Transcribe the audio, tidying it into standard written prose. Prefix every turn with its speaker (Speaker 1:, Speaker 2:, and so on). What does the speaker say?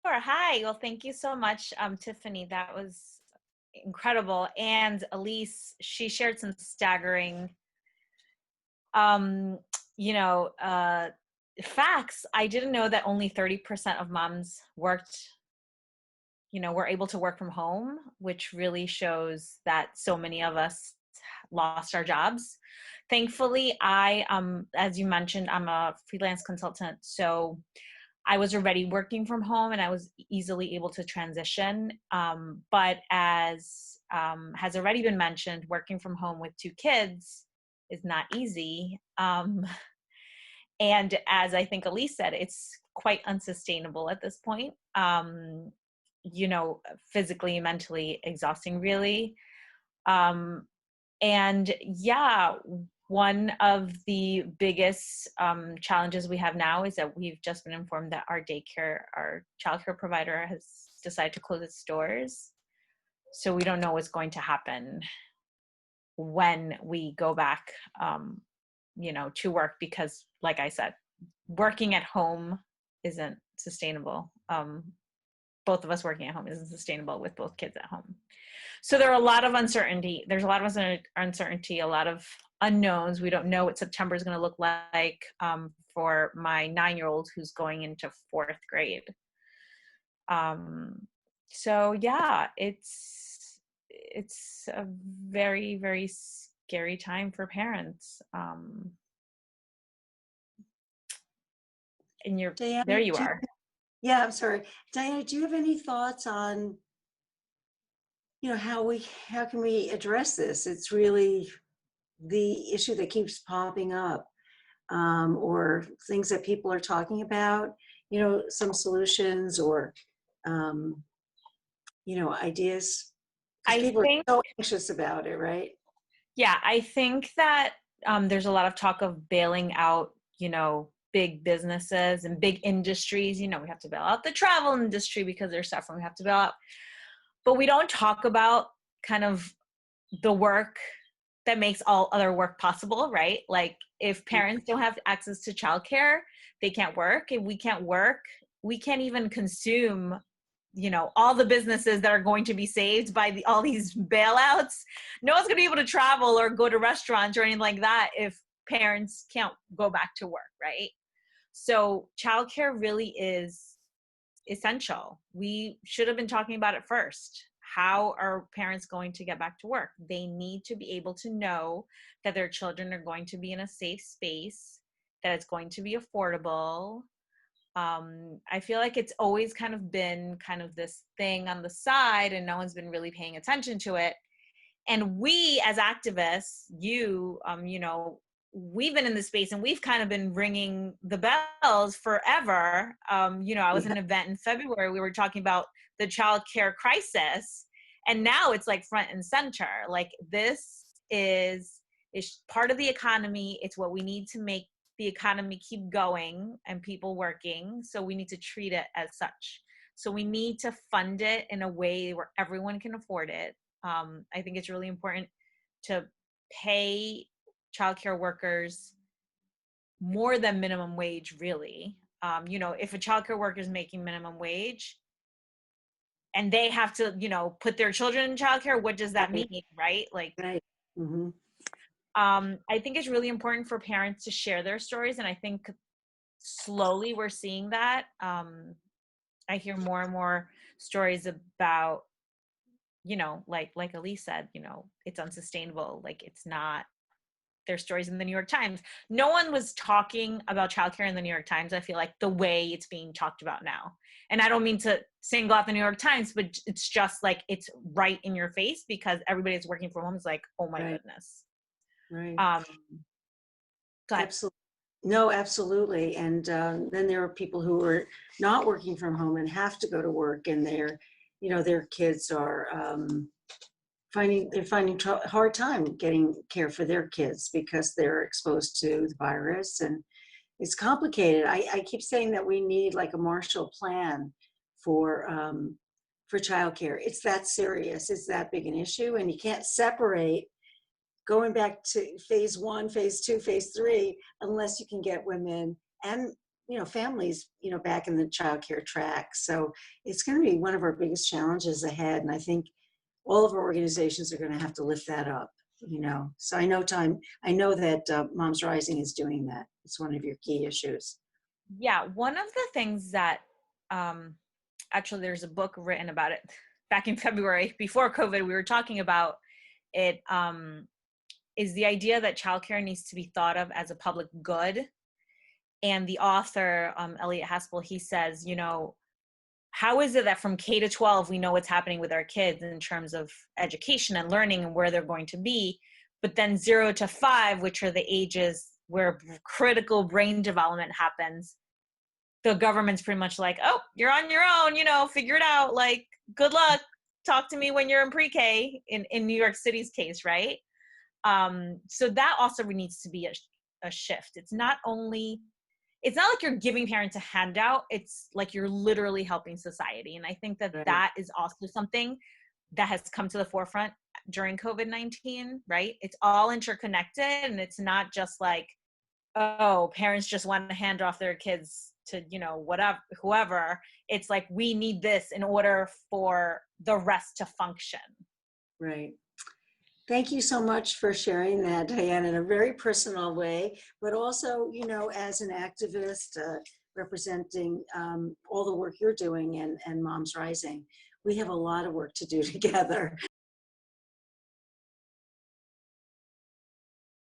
Speaker 1: Hi. Well, thank you so much, Tiffany. That was incredible. And Elise, she shared some staggering, um, you know, uh, facts. I didn't know that only 30% of moms were able to work from home, which really shows that so many of us lost our jobs. Thankfully, as you mentioned, I'm a freelance consultant. So I was already working from home and I was easily able to transition. But as has already been mentioned, working from home with two kids is not easy. And as I think Elise said, it's quite unsustainable at this point. Physically, mentally exhausting, really. Um, and yeah, one of the biggest challenges we have now is that we've just been informed that our childcare provider has decided to close its doors. So we don't know what's going to happen when we go back, to work because, like I said, working at home isn't sustainable. Both of us working at home isn't sustainable with both kids at home. So there are a lot of uncertainty. There's a lot of uncertainty, a lot of unknowns. We don't know what September is going to look like for my 9-year-old who's going into 4th grade. So yeah, it's a very, very scary time for parents. And there
Speaker 2: Diana,
Speaker 1: you are.
Speaker 2: yeah, I'm sorry. Diana, do you have any thoughts on, how can we address this? It's really the issue that keeps popping up, or things that people are talking about, some solutions or, um, ideas, because
Speaker 1: I
Speaker 2: people are
Speaker 1: think,
Speaker 2: so anxious about it, right?
Speaker 1: yeah, I think that there's a lot of talk of bailing out, big businesses and big industries. We have to bail out the travel industry because they're suffering. We have to bail out, but we don't talk about kind of the work that makes all other work possible, right? Like if parents don't have access to childcare, they can't work. If we can't work, we can't even consume, all the businesses that are going to be saved by all these bailouts. No one's going to be able to travel or go to restaurants or anything like that if parents can't go back to work, right? So childcare really is essential. We should have been talking about it first. How are parents going to get back to work? They need to be able to know that their children are going to be in a safe space, that it's going to be affordable. I feel like it's always kind of been kind of this thing on the side and no one's been really paying attention to it. And we as activists, we've been in the space and we've kind of been ringing the bells forever. I was
Speaker 2: Yeah.
Speaker 1: in an event in February, we were talking about the child care crisis, and now it's like front and center. Like this is part of the economy. It's what we need to make the economy keep going and people working. So we need to treat it as such. So we need to fund it in a way where everyone can afford it. I think it's really important to pay childcare workers more than minimum wage, really. If a childcare worker is making minimum wage and they have to, put their children in childcare, what does that
Speaker 2: Right.
Speaker 1: mean, right? Like,
Speaker 2: Right. Hmm.
Speaker 1: I think it's really important for parents to share their stories, and I think slowly we're seeing that. I hear more and more stories about, like Elise said, it's unsustainable. Like it's not. There's stories in the New York Times. No one was talking about childcare in the New York Times, I feel like, the way it's being talked about now. And I don't mean to single out the New York Times, but it's just like it's right in your face because everybody that's working from home is like, oh my
Speaker 2: Right.
Speaker 1: goodness.
Speaker 2: Right.
Speaker 1: Um, go ahead.
Speaker 2: Absolutely. No, absolutely. And then there are people who are not working from home and have to go to work, and their kids are finding hard time getting care for their kids because they're exposed to the virus, and it's complicated. I keep saying that we need like a Marshall Plan for childcare. It's that serious. It's that big an issue, and you can't separate going back to phase 1, phase 2, phase 3, unless you can get women and families, back in the childcare track. So it's going to be one of our biggest challenges ahead. And I think all of our organizations are going to have to lift that up. So I know that Moms Rising is doing that. It's one of your key issues.
Speaker 1: Yeah, one of the things that actually there's a book written about it back in February before COVID. We were talking about it. Is the idea that childcare needs to be thought of as a public good. And the author, Elliot Haspel, he says, how is it that from K to 12, we know what's happening with our kids in terms of education and learning and where they're going to be, but then 0 to 5, which are the ages where critical brain development happens, the government's pretty much like, oh, you're on your own, figure it out. Like, good luck. Talk to me when you're in pre-K in New York City's case, right? So that also needs to be a shift. It's not like you're giving parents a handout. It's like you're literally helping society. And I think that
Speaker 2: Right.
Speaker 1: that is also something that has come to the forefront during COVID-19, right? It's all interconnected, and it's not just like, oh, parents just want to hand off their kids to, whatever, whoever. It's like, we need this in order for the rest to function.
Speaker 2: Right. Thank you so much for sharing that, Diane, in a very personal way, but also, as an activist representing all the work you're doing and Moms Rising. We have a lot of work to do together.